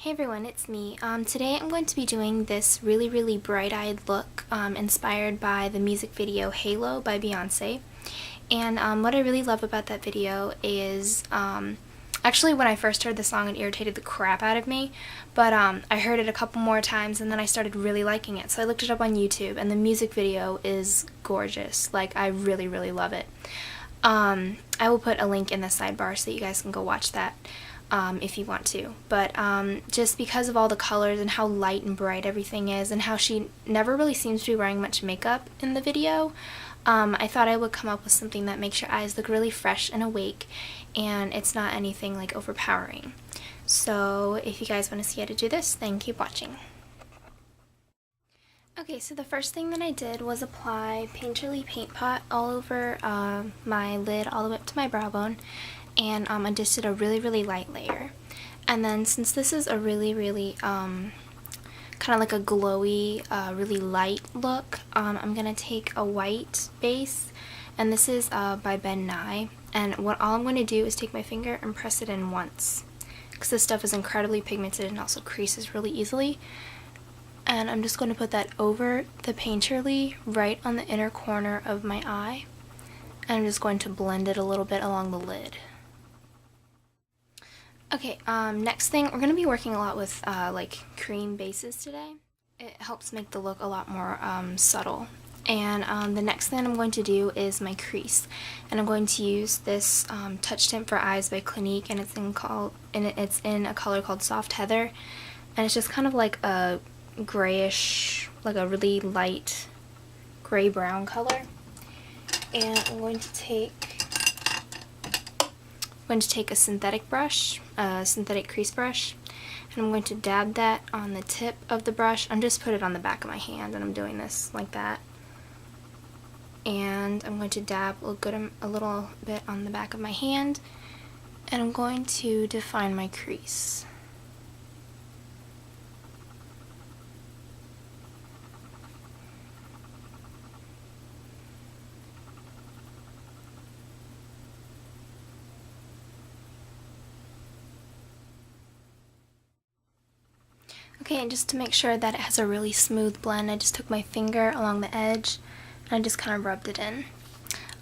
Hey everyone, it's me. Today I'm going to be doing this really bright-eyed look inspired by the music video Halo by Beyonce. And what I really love about that video is, actually when I first heard the song it irritated the crap out of me, but I heard it a couple more times and then I started really liking it. So I looked it up on YouTube and the music video is gorgeous. Like, I really love it. I will put a link in the sidebar so you guys can go watch that. If you want to, but just because of all the colors and how light and bright everything is and how she never really seems to be wearing much makeup in the video, I thought I would come up with something that makes your eyes look really fresh and awake and it's not anything like overpowering. So if you guys want to see how to do this, then keep watching. Okay, so the first thing that I did was apply Painterly Paint Pot all over my lid all the way up to my brow bone. And I just did a really light layer. And then since this is a really kind of like a glowy, really light look, I'm going to take a white base, and this is by Ben Nye. And all I'm going to do is take my finger and press it in once, because this stuff is incredibly pigmented and also creases really easily. And I'm just going to put that over the Painterly right on the inner corner of my eye. And I'm just going to blend it a little bit along the lid. Okay, next thing, we're going to be working a lot with like cream bases today. It helps make the look a lot more subtle. And the next thing I'm going to do is my crease. And I'm going to use this Touch Tint for Eyes by Clinique, and it's in a color called Soft Heather. And it's just kind of like a grayish, like a really light gray-brown color. And I'm going to take a synthetic brush, a synthetic crease brush, and I'm going to dab that on the tip of the brush. I'm just put it on the back of my hand, and I'm doing this like that. And I'm going to dab a little bit on the back of my hand, and I'm going to define my crease. Okay, and just to make sure that it has a really smooth blend, I just took my finger along the edge and I just kind of rubbed it in.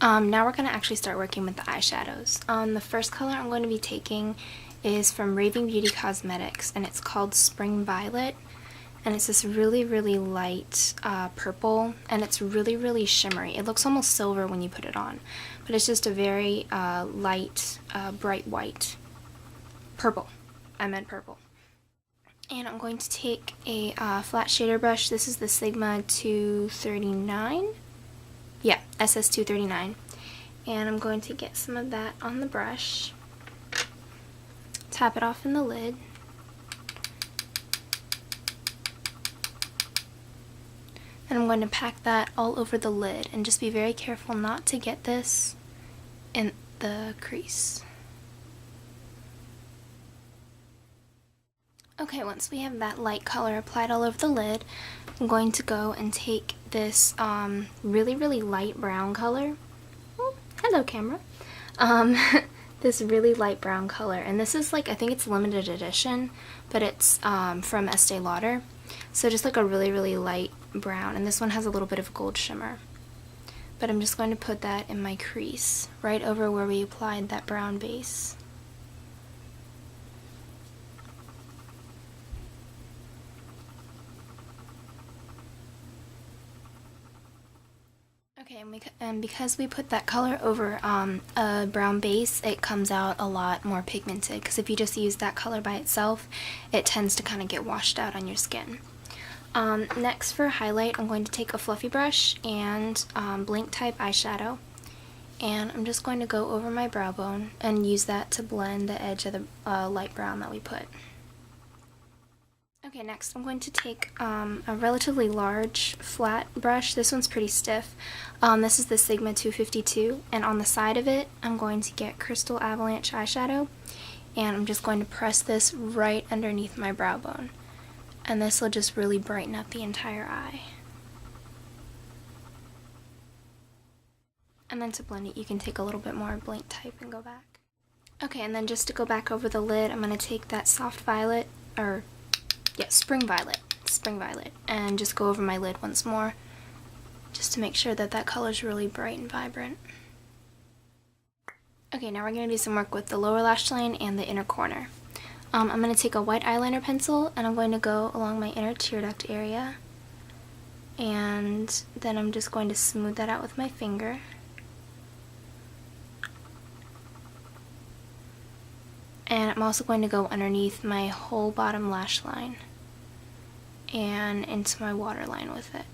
Now we're going to actually start working with the eyeshadows. The first color I'm going to be taking is from Raving Beauty Cosmetics, and it's called Spring Violet. And it's this really light purple, and it's really shimmery. It looks almost silver when you put it on, but it's just a very light, bright white. Purple. I meant purple. And I'm going to take a flat shader brush. This is the Sigma 239. Yeah, SS239. And I'm going to get some of that on the brush. Tap it off in the lid. And I'm going to pack that all over the lid. And just be very careful not to get this in the crease. Okay, once we have that light color applied all over the lid, I'm going to go and take this really light brown color. Oh, hello camera. This really light brown color, and this is like, I think it's limited edition, but it's from Estee Lauder. So just like a really light brown, and this one has a little bit of gold shimmer. But I'm just going to put that in my crease, right over where we applied that brown base. Okay, and because we put that color over a brown base, it comes out a lot more pigmented, because if you just use that color by itself, it tends to kind of get washed out on your skin. Next, for highlight, I'm going to take a fluffy brush and Blink type eyeshadow, and I'm just going to go over my brow bone and use that to blend the edge of the light brown that we put. Okay, next I'm going to take a relatively large flat brush. This one's pretty stiff. This is the Sigma 252, and on the side of it I'm going to get Crystal Avalanche eyeshadow, and I'm just going to press this right underneath my brow bone, and this will just really brighten up the entire eye. And then to blend it, you can take a little bit more Blink type and go back. Okay, and then just to go back over the lid, I'm going to take that Soft Violet or yeah, Spring Violet, and just go over my lid once more, just to make sure that that color is really bright and vibrant. Okay, now we're going to do some work with the lower lash line and the inner corner. I'm going to take a white eyeliner pencil and I'm going to go along my inner tear duct area, and then I'm just going to smooth that out with my finger. And I'm also going to go underneath my whole bottom lash line and into my waterline with it.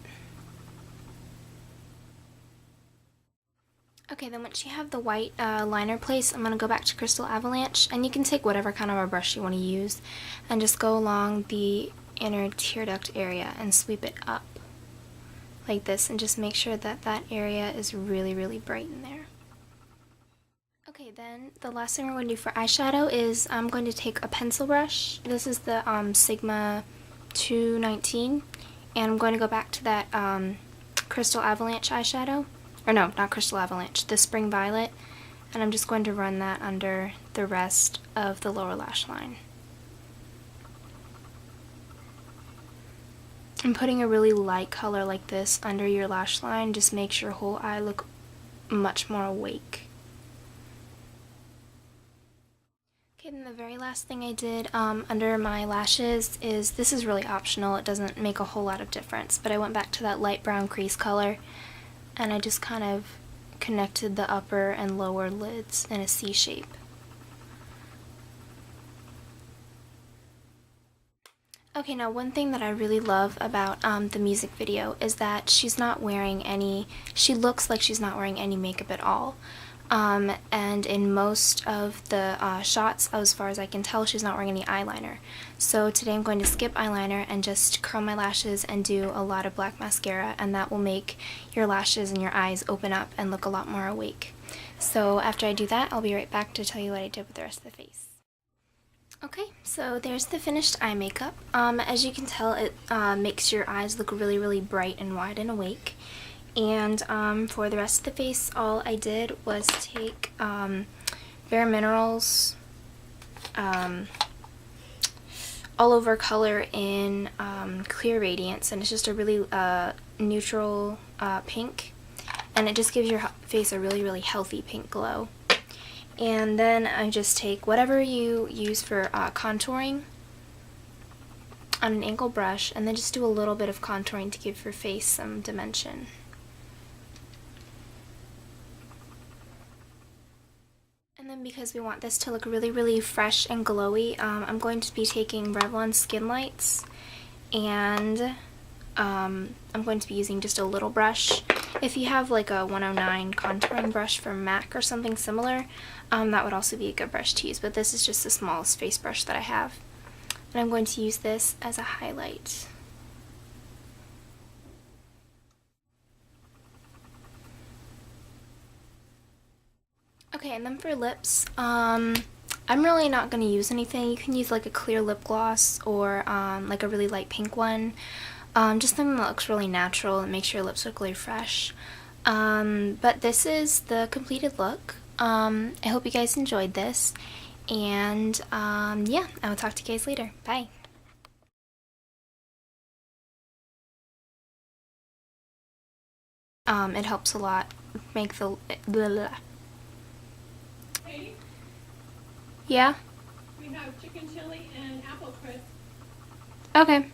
Okay, then once you have the white liner placed, I'm going to go back to Crystal Avalanche, and you can take whatever kind of a brush you want to use and just go along the inner tear duct area and sweep it up like this, and just make sure that that area is really, really bright in there. Okay, then the last thing we're going to do for eyeshadow is I'm going to take a pencil brush. This is the Sigma 219, and I'm going to go back to that Crystal Avalanche eyeshadow. Or no, not Crystal Avalanche, the Spring Violet, and I'm just going to run that under the rest of the lower lash line. And putting a really light color like this under your lash line just makes your whole eye look much more awake. Okay, then the very last thing I did under my lashes is, this is really optional, it doesn't make a whole lot of difference, but I went back to that light brown crease color and I just kind of connected the upper and lower lids in a C shape. Okay, now one thing that I really love about the music video is that she looks like she's not wearing any makeup at all. And in most of the shots, as far as I can tell, she's not wearing any eyeliner. So today I'm going to skip eyeliner and just curl my lashes and do a lot of black mascara, and that will make your lashes and your eyes open up and look a lot more awake. So after I do that, I'll be right back to tell you what I did with the rest of the face. Okay, so there's the finished eye makeup. As you can tell, it makes your eyes look really, really bright and wide and awake. And for the rest of the face, all I did was take Bare Minerals All Over color in Clear Radiance, and it's just a really neutral pink, and it just gives your face a really, really healthy pink glow. And then I just take whatever you use for contouring on an angled brush, and then just do a little bit of contouring to give your face some dimension. And then because we want this to look really, really fresh and glowy, I'm going to be taking Revlon Skin Lights, and I'm going to be using just a little brush. If you have like a 109 contouring brush from MAC or something similar, that would also be a good brush to use, but this is just the smallest face brush that I have. And I'm going to use this as a highlight. Okay, and then for lips, I'm really not going to use anything. You can use like a clear lip gloss or like a really light pink one. Just something that looks really natural and makes your lips look really fresh. But this is the completed look. I hope you guys enjoyed this, and yeah, I will talk to you guys later. Bye! It helps a lot make the blah, blah. Katie, Yeah? we have chicken chili and apple crisp. Okay.